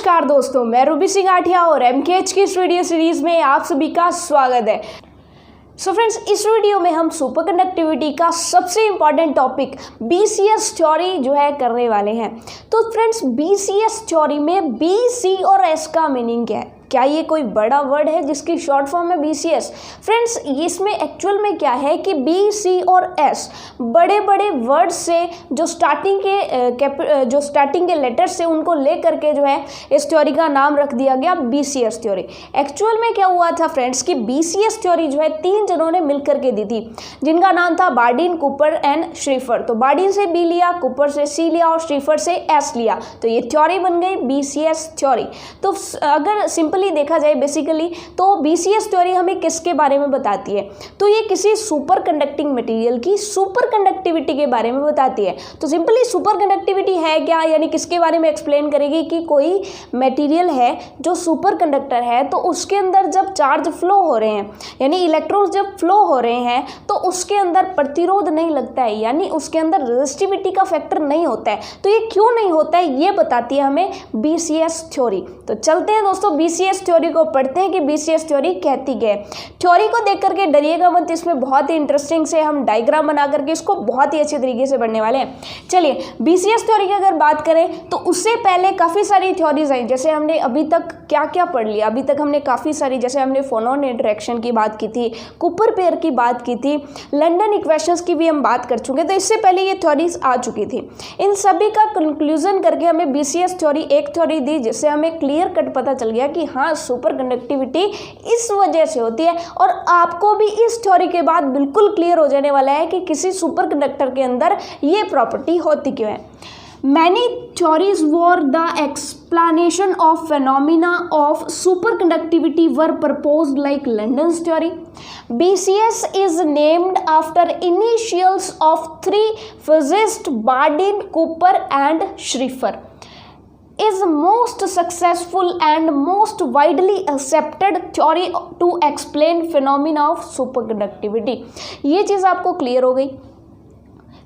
नमस्कार दोस्तों, मैं रूबी सिंह आठिया और एमकेएच की इस वीडियो सीरीज में आप सभी का स्वागत है। फ्रेंड्स, इस वीडियो में हम सुपर कंडक्टिविटी का सबसे इंपॉर्टेंट टॉपिक बीसीएस थ्योरी जो है करने वाले हैं। तो फ्रेंड्स, बीसीएस थ्योरी में बी, सी और एस का मीनिंग क्या है? क्या ये कोई बड़ा वर्ड है जिसकी शॉर्ट फॉर्म है बीसीएस? फ्रेंड्स, इसमें एक्चुअल में क्या है कि बी, सी और एस बड़े बड़े वर्ड से जो स्टार्टिंग के लेटर से उनको ले करके जो है इस थ्योरी का नाम रख दिया गया बीसीएस थ्योरी। एक्चुअल में क्या हुआ था फ्रेंड्स कि बीसीएस थ्योरी जो है तीन जनों ने मिल करके दी थी, जिनका नाम था बार्डिन, कूपर एंड श्रीफर। तो बार्डिन से बी लिया, कूपर से सी लिया और श्रीफर से एस लिया, तो ये थ्योरी बन गई बीसीएस थ्योरी। तो अगर सिंपल देखा जाए बेसिकली तो बीसीएस थ्योरी हमें किसके बारे में बताती है? तो ये किसी सुपर कंडक्टिंग मटेरियल की सुपर कंडक्टिविटी के बारे में बताती है। तो सिंपली सुपर कंडक्टिविटी है क्या, यानी किसके बारे में एक्सप्लेन करेगी कि कोई मटेरियल है जो सुपर कंडक्टर है, तो उसके अंदर जब चार्ज फ्लो हो रहे हैं, यानी इलेक्ट्रॉन्स जब फ्लो हो रहे हैं, तो उसके अंदर प्रतिरोध नहीं लगता है, यानी उसके अंदर रेजिस्टिविटी का फैक्टर नहीं होता है। तो ये क्यों नहीं होता है, ये बताती है हमें बीसीएस थ्योरी। तो चलते हैं दोस्तों बीसीएस थ्योरी को पढ़ते हैं कि बीसीएस थ्योरी कहती क्या है। थ्योरी को देख करके डरिएगा मत, इसमें बहुत ही इंटरेस्टिंग से हम डायग्राम बना करके इसको बहुत ही अच्छे तरीके से पढ़ने वाले हैं। चलिए, बीसीएस थ्योरी की अगर बात करें तो उससे पहले काफ़ी सारी थ्योरीज आई, जैसे हमने अभी तक क्या क्या पढ़ लिया। अभी तक हमने काफ़ी सारी, जैसे हमने फोनॉन इंटरेक्शन की बात की थी, कूपर पेयर की बात की थी, लंदन इक्वेशंस की भी हम बात कर चुके, तो इससे पहले ये थ्योरीज आ चुकी थी। इन सभी का कंक्लूजन करके हमें बीसीएस थ्योरी एक थ्योरी दी, जिससे हमें क्लियर कट पता चल गया कि हाँ, सुपर कंडक्टिविटी इस वजह से होती है। और आपको भी इस थ्योरी के बाद बिल्कुल क्लियर हो जाने वाला है कि किसी सुपर कंडक्टर के अंदर ये प्रॉपर्टी होती क्यों है। Many theories for the explanation of phenomena of superconductivity were proposed, like London's theory. BCS is named after initials of three physicists, Bardeen, Cooper and Schrieffer. Is most successful and most widely accepted theory to explain phenomena of superconductivity. ये चीज़ आपको clear हो गई।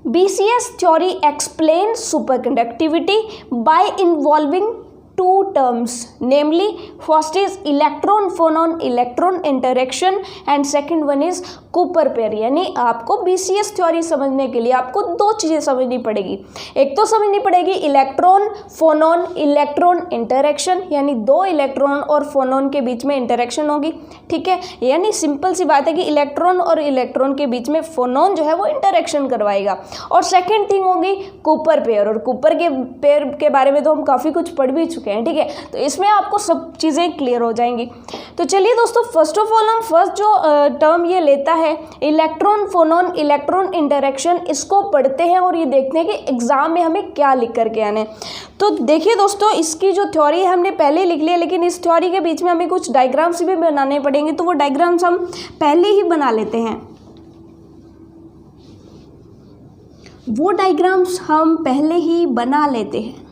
BCS theory explains superconductivity by involving two terms, namely first is electron phonon electron interaction and second one is Cooper pair. यानी आपको BCS theory समझने के लिए आपको दो चीज़ें समझनी पड़ेगी। एक तो समझनी पड़ेगी इलेक्ट्रॉन फोनॉन इलेक्ट्रॉन इंटरेक्शन, यानी दो इलेक्ट्रॉन और फोनॉन के बीच में इंटरेक्शन होगी, ठीक है। यानी सिंपल सी बात है कि इलेक्ट्रॉन और इलेक्ट्रॉन के बीच में फोनॉन जो है वो इंटरेक्शन करवाएगा। और सेकेंड थिंग होगी कूपर पेयर, और कूपर के पेयर के बारे में तो हम काफ़ी कुछ पढ़ भी चुके हैं, ठीक है। तो इसमें आपको सब चीज़ें क्लियर हो जाएंगी। तो चलिए दोस्तों, फर्स्ट ऑफ ऑल हम फर्स्ट जो टर्म ये लेता है इलेक्ट्रॉन फोनॉन इलेक्ट्रॉन इंटरेक्शन, इसको पढ़ते हैं और ये देखते हैं कि एग्जाम में हमें क्या लिख करके आने। तो देखिए दोस्तों, इसकी जो थ्योरी है हमने पहले लिख लिया, लेकिन इस थ्योरी के बीच में हमें कुछ डायग्राम्स भी बनाने पड़ेंगे, तो वो डायग्राम्स हम पहले ही बना लेते हैं। वो डायग्राम्स हम पहले ही बना लेते हैं।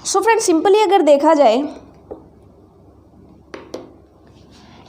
सो फ्रेंड, सिंपली अगर देखा जाए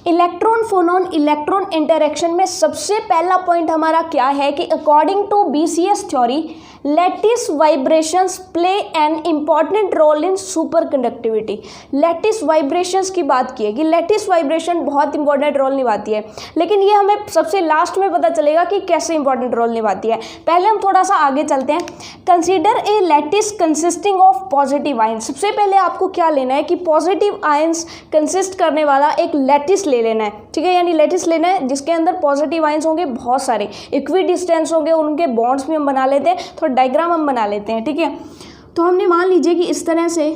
इलेक्ट्रॉन फोनॉन इलेक्ट्रॉन इंटरेक्शन में सबसे पहला पॉइंट हमारा क्या है कि according to BCS theory lattice vibrations play an important role in super conductivity. Lattice vibrations की बात की है कि लैटिस वाइब्रेशन बहुत इंपॉर्टेंट रोल निभाती है, लेकिन ये हमें सबसे लास्ट में पता चलेगा कि कैसे इंपॉर्टेंट रोल निभाती है। पहले हम थोड़ा सा आगे चलते हैं। Consider a lattice consisting of positive ions. सबसे पहले आपको क्या लेना है कि पॉजिटिव आयंस कंसिस्ट करने वाला एक लैटिस ले लेना है, ठीक है। यानी लैटिस लेना है जिसके अंदर पॉजिटिव आयंस होंगे बहुत सारे, इक्वी डिस्टेंस होंगे, उनके बॉन्ड्स भी हम बना लेते हैं, थोड़ा डायग्राम हम बना लेते हैं, ठीक है। तो हमने मान लीजिए कि इस तरह से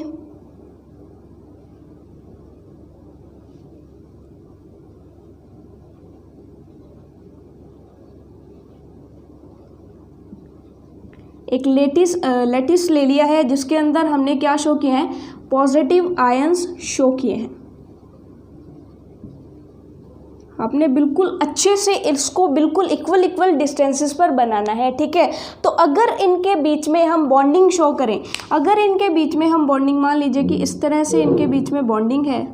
एक लैटिस ले लिया है, जिसके अंदर हमने क्या शो किया है, पॉजिटिव आयंस शो किए हैं। आपने बिल्कुल अच्छे से इसको बिल्कुल इक्वल डिस्टेंसेस पर बनाना है, ठीक है। तो अगर इनके बीच में हम बॉन्डिंग शो करें, अगर इनके बीच में हम बॉन्डिंग, मान लीजिए कि इस तरह से इनके बीच में बॉन्डिंग है,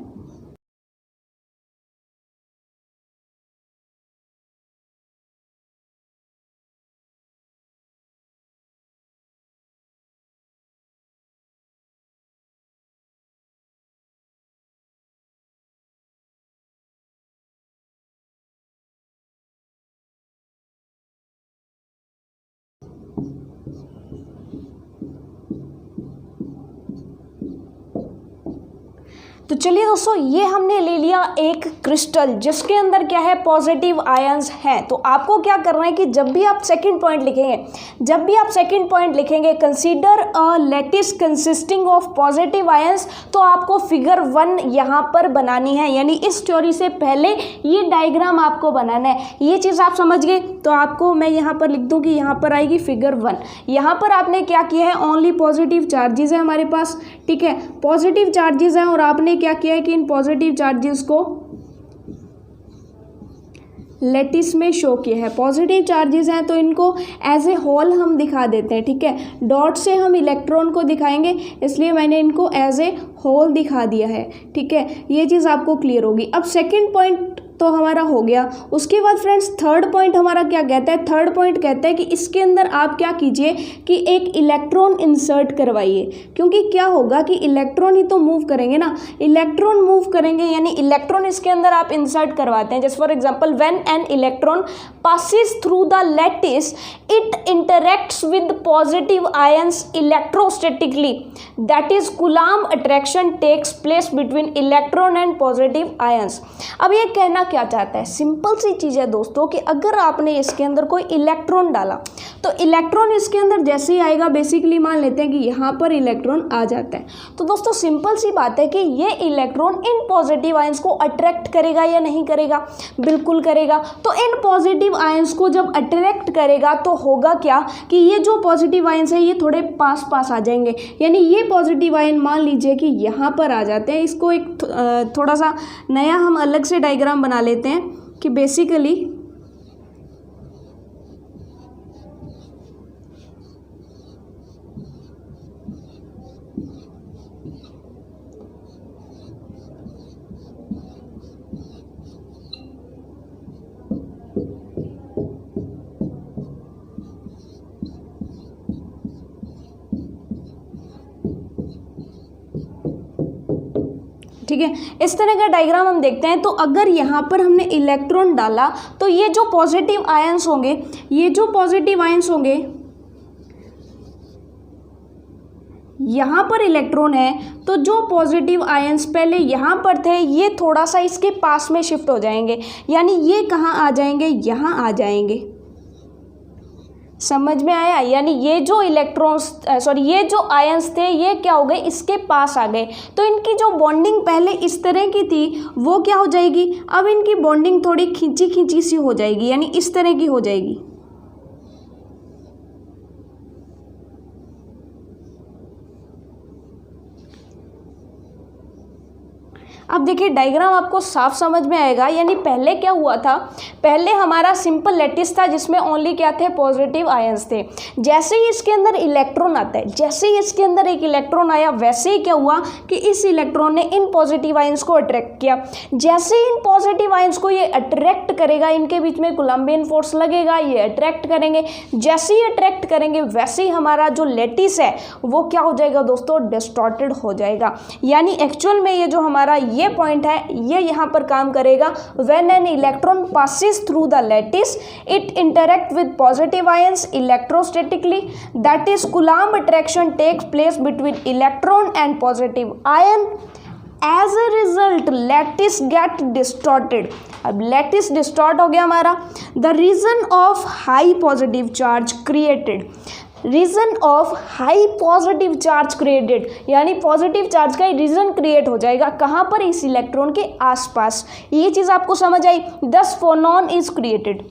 तो चलिए दोस्तों, ये हमने ले लिया एक क्रिस्टल जिसके अंदर क्या है, पॉजिटिव आयंस हैं। तो आपको क्या करना है कि जब भी आप सेकंड पॉइंट लिखेंगे consider a lattice consisting of positive ions, तो आपको फिगर 1 यहाँ पर बनानी है। यानी इस थ्योरी से पहले ये डायग्राम आपको बनाना है। ये चीज़ आप समझ गए तो आपको मैं यहाँ पर लिख दूँ कि यहाँ पर आएगी फिगर 1। यहाँ पर आपने क्या किया है, ओनली पॉजिटिव चार्जेस है हमारे पास, ठीक है, पॉजिटिव चार्जेस हैं और आपने क्या किया है कि इन पॉजिटिव चार्जेस को लैटिस में शो किया है। पॉजिटिव चार्जेस हैं तो इनको एज ए होल हम दिखा देते हैं, ठीक है, डॉट से हम इलेक्ट्रॉन को दिखाएंगे, इसलिए मैंने इनको एज ए होल दिखा दिया है, ठीक है। ये चीज़ आपको क्लियर होगी। अब सेकंड पॉइंट तो हमारा हो गया। उसके बाद फ्रेंड्स थर्ड पॉइंट हमारा क्या कहता है, थर्ड पॉइंट कहता है कि इसके अंदर आप क्या कीजिए कि एक इलेक्ट्रॉन इंसर्ट करवाइए, क्योंकि क्या होगा कि इलेक्ट्रॉन ही तो मूव करेंगे ना, इलेक्ट्रॉन मूव करेंगे, यानी इलेक्ट्रॉन इसके अंदर आप इंसर्ट करवाते हैं। जैसे for example when an electron passes through the lattice, it interacts with positive ions electrostatically, that is Coulomb attraction takes place between electron and positive ions। अब ये कहना क्या चाहता है, सिंपल सी चीज़ है दोस्तों कि अगर आपने इसके अंदर कोई इलेक्ट्रॉन डाला तो इलेक्ट्रॉन इसके अंदर जैसे ही आएगा, बेसिकली मान लेते हैं कि यहाँ पर इलेक्ट्रॉन आ जाता है, तो दोस्तों सिंपल सी बात है कि ये इलेक्ट्रॉन इन पॉजिटिव आयंस को अट्रैक्ट करेगा या नहीं करेगा, बिल्कुल करेगा। तो इन पॉजिटिव आयंस को जब अट्रैक्ट करेगा तो होगा क्या कि ये जो पॉजिटिव आयंस है ये थोड़े पास पास आ जाएंगे, यानी ये पॉजिटिव आयन मान लीजिए कि यहाँ पर आ जाते हैं। इसको एक थोड़ा सा नया हम अलग से डायग्राम बना लेते हैं कि बेसिकली ठीक है, इस तरह का डायग्राम हम देखते हैं। तो अगर यहाँ पर हमने इलेक्ट्रॉन डाला तो ये जो पॉजिटिव आयंस होंगे, यहाँ पर इलेक्ट्रॉन है तो जो पॉजिटिव आयंस पहले यहाँ पर थे ये थोड़ा सा इसके पास में शिफ्ट हो जाएंगे, यानी ये कहाँ आ जाएंगे, यहाँ आ जाएंगे। समझ में आया, यानी ये जो ये जो आयंस थे ये क्या हो गए, इसके पास आ गए। तो इनकी जो बॉन्डिंग पहले इस तरह की थी वो क्या हो जाएगी, अब इनकी बॉन्डिंग थोड़ी खींची खींची सी हो जाएगी, यानी इस तरह की हो जाएगी। अब देखिए डायग्राम आपको साफ समझ में आएगा। यानी पहले क्या हुआ था, पहले हमारा सिंपल लैटिस था जिसमें ओनली क्या थे, पॉजिटिव आयंस थे। जैसे ही इसके अंदर इलेक्ट्रॉन आता है, जैसे ही इसके अंदर एक इलेक्ट्रॉन आया, वैसे ही क्या हुआ कि इस इलेक्ट्रॉन ने इन पॉजिटिव आयंस को अट्रैक्ट किया। जैसे ही इन पॉजिटिव आयंस को ये अट्रैक्ट करेगा, इनके बीच में कोलम्बियन फोर्स लगेगा, ये अट्रैक्ट करेंगे। जैसे ही अट्रैक्ट करेंगे वैसे ही हमारा जो लैटिस है वो क्या हो जाएगा दोस्तों, डिस्टॉर्टेड हो जाएगा। यानी एक्चुअल में ये जो हमारा ये पॉइंट है ये यहाँ पर काम करेगा। When an electron passes through the lattice, it interact with positive ions electrostatically, that is Coulomb attraction takes place between electron and positive ion. As a result lattice get distorted। अब lattice distort हो गया हमारा। The region of high positive charge created, region of high positive charge created, यानी positive charge का region create हो जाएगा कहाँ पर, इस इलेक्ट्रॉन के आसपास। ये चीज़ आपको समझ आई। दस फोनॉन इज क्रिएटेड।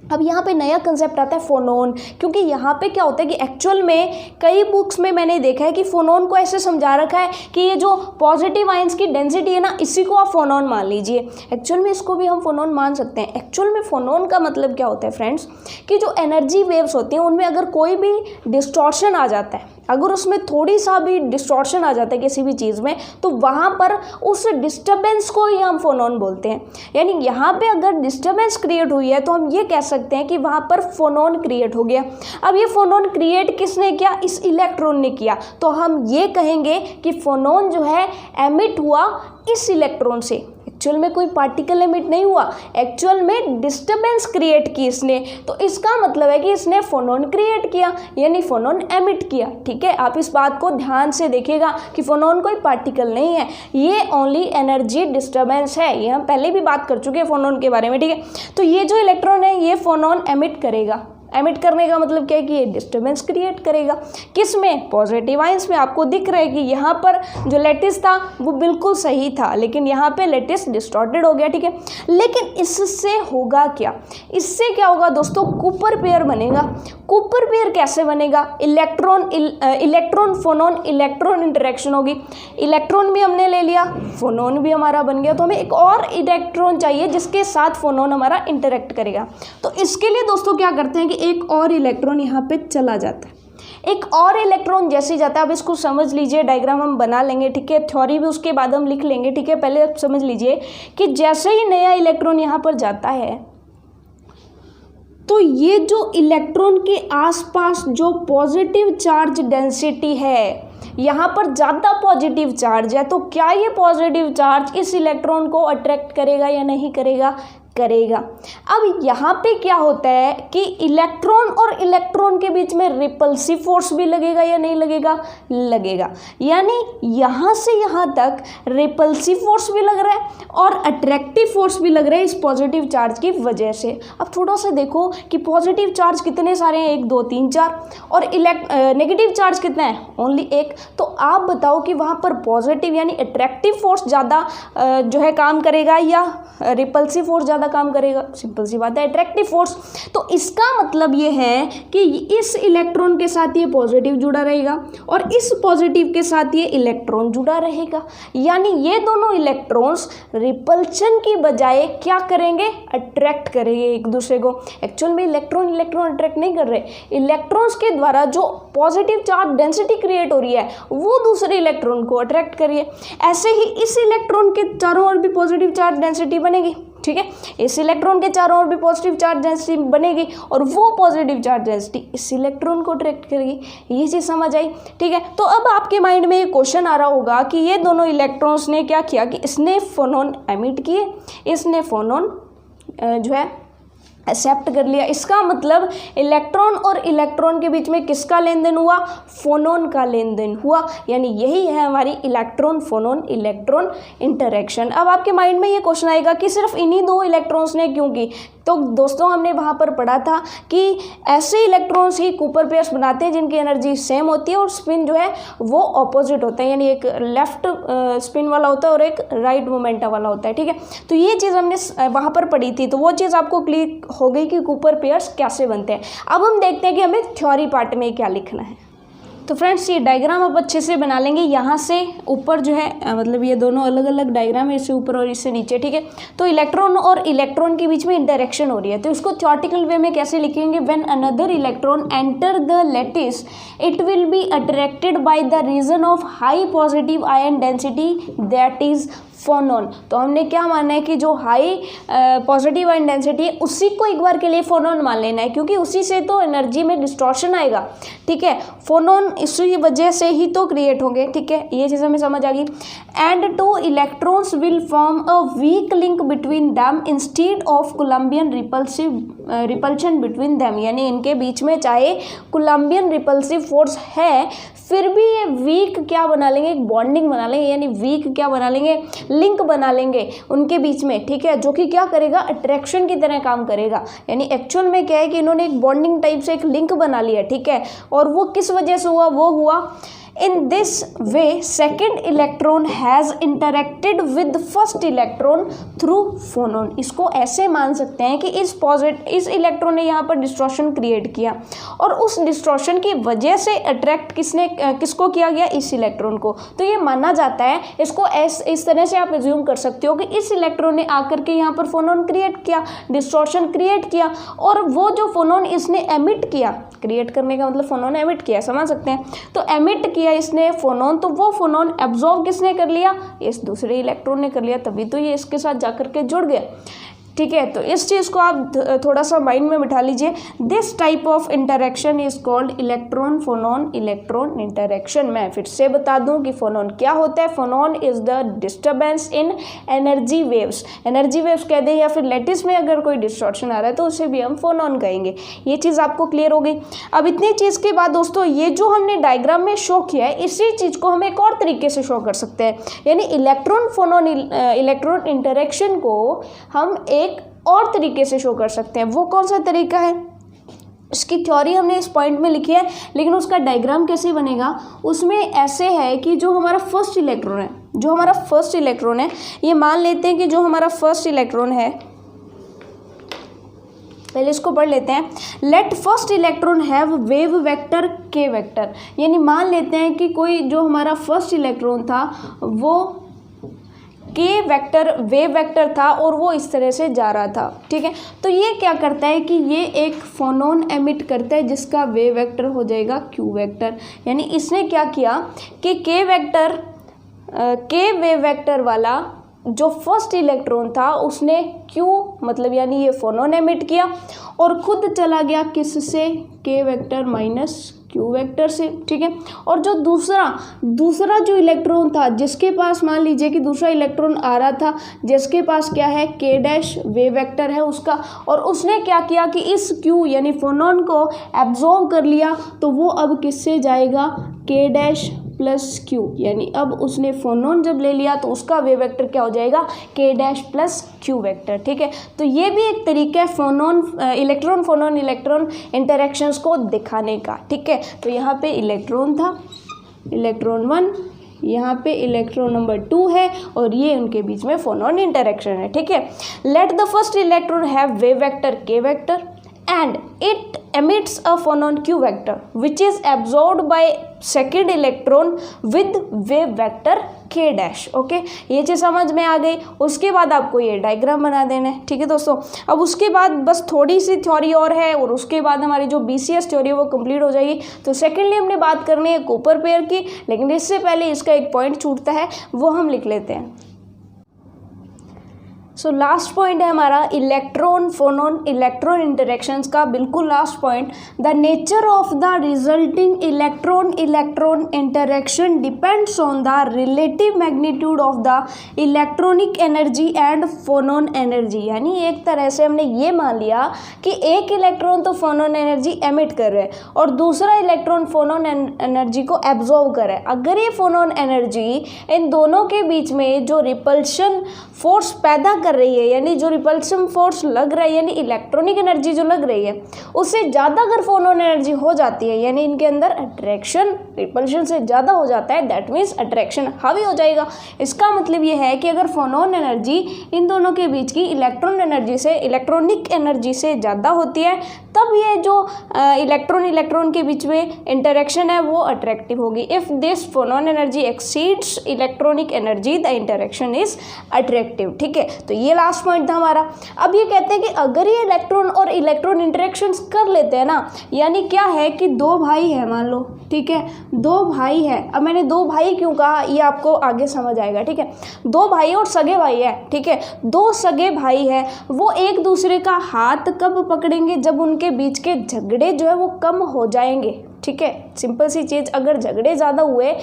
अब यहाँ पे नया कंसेप्ट आता है फोनोन, क्योंकि यहाँ पे क्या होता है कि एक्चुअल में कई बुक्स में मैंने देखा है कि फोनोन को ऐसे समझा रखा है कि ये जो पॉजिटिव आयंस की डेंसिटी है ना, इसी को आप फोनोन मान लीजिए। एक्चुअल में इसको भी हम फोनोन मान सकते हैं। एक्चुअल में फोनोन का मतलब क्या होता है फ्रेंड्स, कि जो एनर्जी वेव्स होती हैं उनमें अगर कोई भी डिस्टॉर्शन आ जाता है, अगर उसमें थोड़ी सा भी डिस्टॉर्शन आ जाता है किसी भी चीज़ में, तो वहाँ पर उस डिस्टर्बेंस को ही हम फोनोन बोलते हैं। यानी यहाँ पे अगर डिस्टर्बेंस क्रिएट हुई है तो हम ये कह सकते हैं कि वहाँ पर फोनोन क्रिएट हो गया। अब ये फोनोन क्रिएट किसने किया, इस इलेक्ट्रॉन ने किया। तो हम ये कहेंगे कि फोनोन जो है एमिट हुआ इस इलेक्ट्रॉन से। एक्चुअल में कोई पार्टिकल एमिट नहीं हुआ, एक्चुअल में डिस्टर्बेंस क्रिएट की इसने। तो इसका मतलब है कि इसने फोनोन क्रिएट किया यानी फोनोन एमिट किया। ठीक है, आप इस बात को ध्यान से देखिएगा कि फोनोन कोई पार्टिकल नहीं है, ये ओनली एनर्जी डिस्टर्बेंस है। ये हम पहले भी बात कर चुके हैं फोनोन के बारे में। ठीक है, तो ये जो इलेक्ट्रॉन है ये फोनोन एमिट करेगा। एमिट करने का मतलब क्या है कि ये डिस्टर्बेंस क्रिएट करेगा। किस में? पॉजिटिव आयंस में। आपको दिख रहा है कि यहाँ पर जो लैटिस था वो बिल्कुल सही था, लेकिन यहाँ पे लैटिस डिस्टॉर्टेड हो गया। ठीक है, लेकिन इससे होगा क्या? इससे क्या होगा दोस्तों? कूपर पेयर बनेगा। कूपर पेयर कैसे बनेगा? इलेक्ट्रॉन फोनोन इलेक्ट्रॉन इंटरेक्शन होगी। इलेक्ट्रॉन भी हमने ले लिया, फोनोन भी हमारा बन गया, तो हमें एक और इलेक्ट्रॉन चाहिए जिसके साथ फोनोन हमारा इंटरेक्ट करेगा। तो इसके लिए दोस्तों क्या करते हैं कि एक और इलेक्ट्रॉन यहाँ पे चला जाता है। एक और इलेक्ट्रॉन जैसे जाता है, अब इसको समझ लीजिए, डायग्राम हम बना लेंगे। ठीक है, थ्योरी भी उसके बाद हम लिख लेंगे। ठीक है, पहले आप समझ लीजिए कि जैसे ही नया इलेक्ट्रॉन यहाँ पर जाता है तो ये जो इलेक्ट्रॉन के आसपास जो पॉजिटिव चार्ज डेंसिटी है, यहाँ पर ज़्यादा पॉजिटिव चार्ज है, तो क्या ये पॉजिटिव चार्ज इस इलेक्ट्रॉन को अट्रैक्ट करेगा या नहीं करेगा? करेगा। अब यहाँ पे क्या होता है कि इलेक्ट्रॉन और इलेक्ट्रॉन के बीच में रिपल्सिव फोर्स भी लगेगा या नहीं लगेगा? लगेगा। यानी यहाँ से यहाँ तक रिपल्सिव फोर्स भी लग रहा है और अट्रैक्टिव फोर्स भी लग रहा है इस पॉजिटिव चार्ज की वजह से। अब थोड़ा सा देखो कि पॉजिटिव चार्ज कितने सारे हैं, 1 2 3 4, और नेगेटिव चार्ज कितना है? ओनली 1। तो आप बताओ कि वहाँ पर पॉजिटिव यानी अट्रैक्टिव फोर्स ज़्यादा जो है काम करेगा या रिपल्सिव फोर्स ज़्यादा काम करेगा? सिंपल सी बात है, अट्रैक्टिव फोर्स। तो इसका मतलब ये है कि इस इलेक्ट्रॉन के साथ ये पॉजिटिव जुड़ा रहेगा और इस पॉजिटिव के साथ ये इलेक्ट्रॉन जुड़ा रहेगा। यानी ये दोनों इलेक्ट्रॉन्स रिपल्शन की बजाय क्या करेंगे? अट्रैक्ट करेंगे एक दूसरे को। एक्चुअल में इलेक्ट्रॉन अट्रैक्ट नहीं कर रहे, इलेक्ट्रॉन्स के द्वारा जो पॉजिटिव चार्ज डेंसिटी क्रिएट हो रही है वो दूसरे इलेक्ट्रॉन को अट्रैक्ट करिए। ऐसे ही इस इलेक्ट्रॉन के चारों ओर भी पॉजिटिव चार्ज डेंसिटी बनेगी। ठीक है, इस इलेक्ट्रॉन के चारों ओर भी पॉजिटिव चार्ज डेंसिटी बनेगी और वो पॉजिटिव चार्ज डेंसिटी इस इलेक्ट्रॉन को अट्रैक्ट करेगी। ये चीज़ समझ आई? ठीक है, तो अब आपके माइंड में ये क्वेश्चन आ रहा होगा कि ये दोनों इलेक्ट्रॉन्स ने क्या किया कि इसने फोनोन एमिट किए, इसने फोनोन जो है एक्सेप्ट कर लिया। इसका मतलब इलेक्ट्रॉन और इलेक्ट्रॉन के बीच में किसका लेन देन हुआ? फोनोन का लेन देन हुआ। यानी यही है हमारी इलेक्ट्रॉन फोनोन इलेक्ट्रॉन इंटरेक्शन। अब आपके माइंड में ये क्वेश्चन आएगा कि सिर्फ इन्हीं 2 इलेक्ट्रॉन्स ने क्यों की? तो दोस्तों हमने वहाँ पर पढ़ा था कि ऐसे इलेक्ट्रॉन्स ही कूपर पेयर्स बनाते हैं जिनकी एनर्जी सेम होती है और स्पिन जो है वो ऑपोजिट होता है, यानी एक लेफ्ट स्पिन वाला होता है और एक राइट मोमेंटम वाला होता है। ठीक है, तो ये चीज़ हमने वहाँ पर पढ़ी थी, तो वो चीज़ आपको क्लियर हो गई कि कूपर पेयर्स कैसे बनते हैं। अब हम देखते हैं कि हमें थ्योरी पार्ट में क्या लिखना है। तो फ्रेंड्स ये डायग्राम आप अच्छे से बना लेंगे। यहाँ से ऊपर जो है मतलब ये दोनों अलग अलग डायग्राम है, इससे ऊपर और इससे नीचे। ठीक है, तो इलेक्ट्रॉन और इलेक्ट्रॉन के बीच में इंटरेक्शन हो रही है, तो इसको थ्योरेटिकल वे में कैसे लिखेंगे? When another electron enter the lattice it will be attracted by the region of high positive ion density that is phonon. तो हमने क्या माना है कि जो हाई पॉजिटिव आयन डेंसिटी है उसी को एक बार के लिए फोनोन मान लेना है, क्योंकि उसी से तो एनर्जी में डिस्टॉर्शन आएगा। ठीक है, फोनोन इसी वजह से ही तो क्रिएट होंगे। ठीक है, ये चीज़ हमें समझ आ गई। And 2 electrons will form a weak link between them instead of Columbian repulsion between them. यानी इनके बीच में चाहे कोलम्बियन रिपल्सिव फोर्स है फिर भी ये वीक क्या बना लेंगे? एक बॉन्डिंग बना लेंगे, यानी वीक क्या बना लेंगे? लिंक बना लेंगे उनके बीच में। ठीक है, जो कि क्या करेगा? अट्रैक्शन की तरह काम करेगा। यानी एक्चुअल में क्या है कि इन्होंने एक बॉन्डिंग टाइप से एक लिंक बना लिया। ठीक है, और वो किस वजह से हुआ? वो हुआ In this way, second electron has interacted with first electron through phonon. इसको ऐसे मान सकते हैं कि इस इलेक्ट्रॉन ने यहाँ पर डिस्टॉर्शन क्रिएट किया और उस डिस्टॉर्शन की वजह से अट्रैक्ट किसको किया गया? इस इलेक्ट्रॉन को। तो ये माना जाता है, इसको इस तरह से आप एज्यूम कर सकते हो कि इस इलेक्ट्रॉन ने आकर के यहाँ पर फोनोन क्रिएट किया, डिस्टॉर्शन क्रिएट किया, और वो जो फोनोन इसने एमिट किया, क्रिएट करने का मतलब फोनोन एमिट किया, समझ सकते हैं। तो एमिट किया इसने फोनोन, तो वो फोनोन एब्जॉर्ब किसने कर लिया? इस दूसरे इलेक्ट्रॉन ने कर लिया, तभी तो ये इसके साथ जाकर के जुड़ गया। ठीक है, तो इस चीज़ को आप थोड़ा सा माइंड में बिठा लीजिए। This type of interaction is called electron phonon electron interaction. मैं फिर से बता दूं कि फोनॉन क्या होता है। Phonon is the disturbance in energy waves. Energy waves कह दें या फिर लैटिस में अगर कोई डिस्टॉर्शन आ रहा है तो उसे भी हम फोनॉन कहेंगे। ये चीज़ आपको क्लियर हो गई। अब इतनी चीज़ के बाद दोस्तों ये जो हमने डायग्राम में शो किया है इसी चीज़ को हम एक और तरीके से शो कर सकते हैं, यानी इलेक्ट्रॉन फोनॉन इलेक्ट्रॉन इंटरेक्शन को हम एक और तरीके से शो कर सकते हैं। वो कौन सा तरीका है, इसकी थ्योरी हमने इस पॉइंट में लिखी है, लेकिन उसका डायग्राम कैसे बनेगा उसमें ऐसे है कि जो हमारा फर्स्ट इलेक्ट्रॉन है, ये मान लेते हैं कि जो हमारा फर्स्ट इलेक्ट्रॉन है, पहले इसको पढ़ लेते हैं। Let first electron have wave vector के वेक्टर, यानी मान लेते हैं कि कोई जो हमारा फर्स्ट इलेक्ट्रॉन था वो के वेक्टर वेव वेक्टर था और वो इस तरह से जा रहा था, ठीक है। तो ये क्या करता है कि ये एक फोनॉन एमिट करता है जिसका वेव वेक्टर हो जाएगा क्यू वेक्टर। यानी इसने क्या किया कि के वेव वेक्टर वाला जो फर्स्ट इलेक्ट्रॉन था उसने क्यू मतलब यानी ये फोनॉन एमिट किया और खुद चला गया किससे, के वेक्टर माइनस क्यू वेक्टर से, ठीक है। और जो दूसरा जो इलेक्ट्रॉन था जिसके पास मान लीजिए कि दूसरा इलेक्ट्रॉन आ रहा था जिसके पास क्या है, के डैश वेव वेक्टर है उसका, और उसने क्या किया कि इस क्यू यानी फोनॉन को एब्जॉर्ब कर लिया, तो वो अब किससे जाएगा, के डैश प्लस क्यू, यानी अब उसने फोनॉन जब ले लिया तो उसका वेव वेक्टर क्या हो जाएगा, के डैश प्लस क्यू वेक्टर, ठीक है। तो ये भी एक तरीका है इलेक्ट्रॉन फोनॉन इलेक्ट्रॉन इंटरेक्शंस को दिखाने का, ठीक है। तो यहाँ पे इलेक्ट्रॉन था, इलेक्ट्रॉन 1, यहाँ पे इलेक्ट्रॉन नंबर 2 है और ये उनके बीच में फोनॉन इंटरेक्शन है, ठीक है। Let the first electron have wave vector के vector and it emits a phonon q vector which is absorbed by second electron with wave vector k dash। Okay, ये चीज़ समझ में आ गई। उसके बाद आपको ये डायग्राम बना देना है, ठीक है दोस्तों। अब उसके बाद बस थोड़ी सी थ्योरी और है और उसके बाद हमारी जो BCS थ्योरी है वो कंप्लीट हो जाएगी। तो सेकेंडली हमने बात करनी है कॉपर पेयर की, लेकिन इससे पहले इसका एक पॉइंट छूटता है वो हम लिख लेते हैं। सो लास्ट पॉइंट है हमारा इलेक्ट्रॉन फोनॉन इलेक्ट्रॉन इंटरेक्शंस का, बिल्कुल last point. The nature of the resulting electron electron interaction depends on the relative magnitude of the electronic energy and phonon energy. यानी एक तरह से हमने ये मान लिया कि एक इलेक्ट्रॉन तो फोनॉन एनर्जी एमिट कर रहा है और दूसरा इलेक्ट्रॉन फोनॉन एनर्जी को एब्जॉर्ब कर रहा है। अगर ये फोनॉन एनर्जी इन दोनों के बीच में जो रिपल्शन फोर्स पैदा कर रही है, यानी जो रिपल्शन फोर्स लग रहा है, यानी इलेक्ट्रॉनिक एनर्जी जो लग रही है उससे ज़्यादा अगर फोनॉन एनर्जी हो जाती है, यानी इनके अंदर अट्रैक्शन रिपल्शन से ज़्यादा हो जाता है, दैट मीन्स अट्रैक्शन हावी हो जाएगा। इसका मतलब ये है कि अगर फोनॉन एनर्जी इन दोनों के बीच की इलेक्ट्रॉन एनर्जी से इलेक्ट्रॉनिक एनर्जी से ज़्यादा होती है तब ये जो इलेक्ट्रॉन के बीच में इंटरेक्शन है वो अट्रैक्टिव होगी। If this phonon energy exceeds electronic energy the interaction is attractive, ठीक है। तो ये लास्ट पॉइंट था हमारा। अब ये कहते हैं कि अगर ये इलेक्ट्रॉन और इलेक्ट्रॉन इंटरेक्शंस कर लेते हैं ना, यानी क्या है कि दो भाई है मान लो, ठीक है, दो भाई है। अब मैंने दो भाई क्यों कहा ये आपको आगे समझ आएगा, ठीक है। दो भाई और सगे भाई है, ठीक है, दो सगे भाई है, वो एक दूसरे का हाथ कब पकड़ेंगे, जब उनके बीच के झगड़े जो है वो कम हो जाएंगे, ठीक है। सिंपल सी चीज़, अगर झगड़े ज़्यादा हुए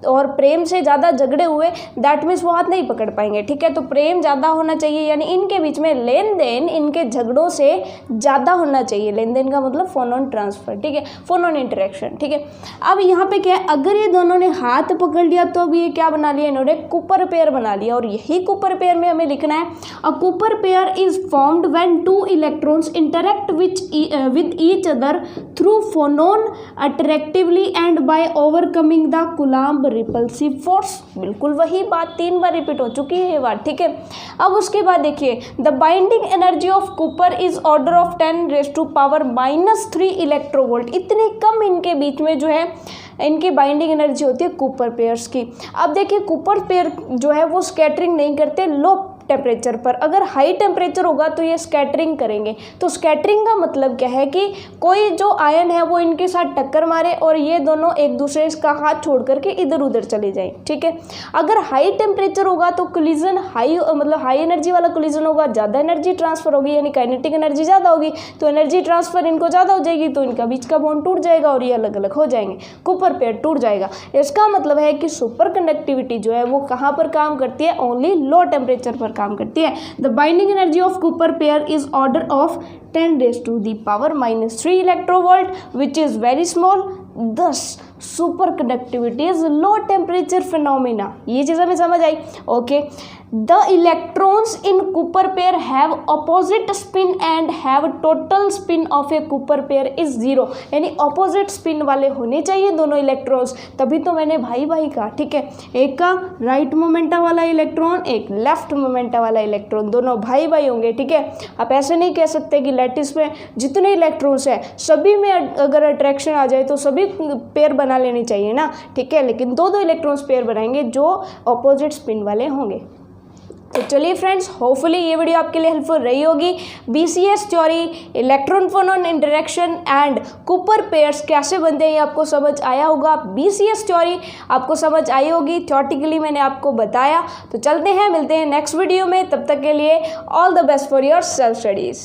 और प्रेम से ज़्यादा झगड़े हुए दैट मीन्स वो हाथ नहीं पकड़ पाएंगे, ठीक है। तो प्रेम ज़्यादा होना चाहिए, यानी इनके बीच में लेन देन इनके झगड़ों से ज़्यादा होना चाहिए। लेन देन का मतलब फोनॉन ट्रांसफ़र, ठीक है, फोनॉन इंटरेक्शन, ठीक है। अब यहाँ पे क्या है, अगर ये दोनों ने हाथ पकड़ लिया तो अब ये क्या बना लिया, इन्होंने कूपर पेयर बना लिया। और यही कूपर पेयर में हमें लिखना है, a Cooper pair is formed when two electrons interact with each other through phonon attractively and by overcoming the Coulomb repulsive force. बिल्कुल वही बात 3 बार रिपीट हो चुकी है ये बात, ठीक है। अब उसके बाद देखिए, the binding energy of Cooper is order of 10⁻³ electronvolt. इतनी कम इनके बीच में जो है इनकी बाइंडिंग एनर्जी होती है कूपर पेयर्स की। अब देखिए कूपर पेयर जो है वो स्कैटरिंग नहीं करते, लो टेम्परेचर पर। अगर हाई टेम्परेचर होगा तो ये स्कैटरिंग करेंगे। तो स्कैटरिंग का मतलब क्या है कि कोई जो आयन है वो इनके साथ टक्कर मारे और ये दोनों एक दूसरे का हाथ छोड़ करके इधर उधर चले जाएं, ठीक है। अगर हाई टेम्परेचर होगा तो कोलिजन हाई एनर्जी वाला कोलिजन होगा, ज़्यादा एनर्जी ट्रांसफर होगी, यानी काइनेटिक एनर्जी ज़्यादा होगी, तो एनर्जी ट्रांसफर इनको ज़्यादा हो जाएगी, तो इनका बीच का बॉन्ड टूट जाएगा और ये अलग अलग हो जाएंगे, कूपर पेयर टूट जाएगा। इसका मतलब है कि सुपर कंडक्टिविटी जो है वो कहाँ पर काम करती है, ओनली लो टेम्परेचर पर काम करती है। The binding energy of Cooper pair is order of 10⁻³ electronvolt which is very small. Thus superconductivity is low temperature phenomena। ये चीज़ हमें समझ आई। Okay, the electrons in Cooper pair have opposite spin and have total spin of a Cooper pair is 0, यानी opposite spin वाले होने चाहिए दोनों इलेक्ट्रॉन्स, तभी तो मैंने भाई भाई कहा, ठीक है। एक का राइट मोमेंटा वाला इलेक्ट्रॉन, एक लेफ्ट मोमेंटा वाला इलेक्ट्रॉन, दोनों भाई भाई होंगे, ठीक है। आप ऐसे नहीं कह सकते कि लैटिस में जितने इलेक्ट्रॉन्स हैं सभी में अगर अट्रैक्शन आ जाए तो सभी पेयर बना लेनी चाहिए ना, ठीक है, लेकिन दो दो इलेक्ट्रॉन्स पेयर बनाएंगे जो अपोजिट स्पिन वाले होंगे। तो चलिए फ्रेंड्स, होपफुली ये वीडियो आपके लिए हेल्पफुल रही होगी। BCS theory, electron phonon interaction and Cooper pairs कैसे बनते हैं ये आपको समझ आया होगा। BCS थ्योरी आपको समझ आई होगी, थ्योरेटिकली मैंने आपको बताया। तो चलते हैं, मिलते हैं नेक्स्ट वीडियो में, तब तक के लिए all the best for your self studies.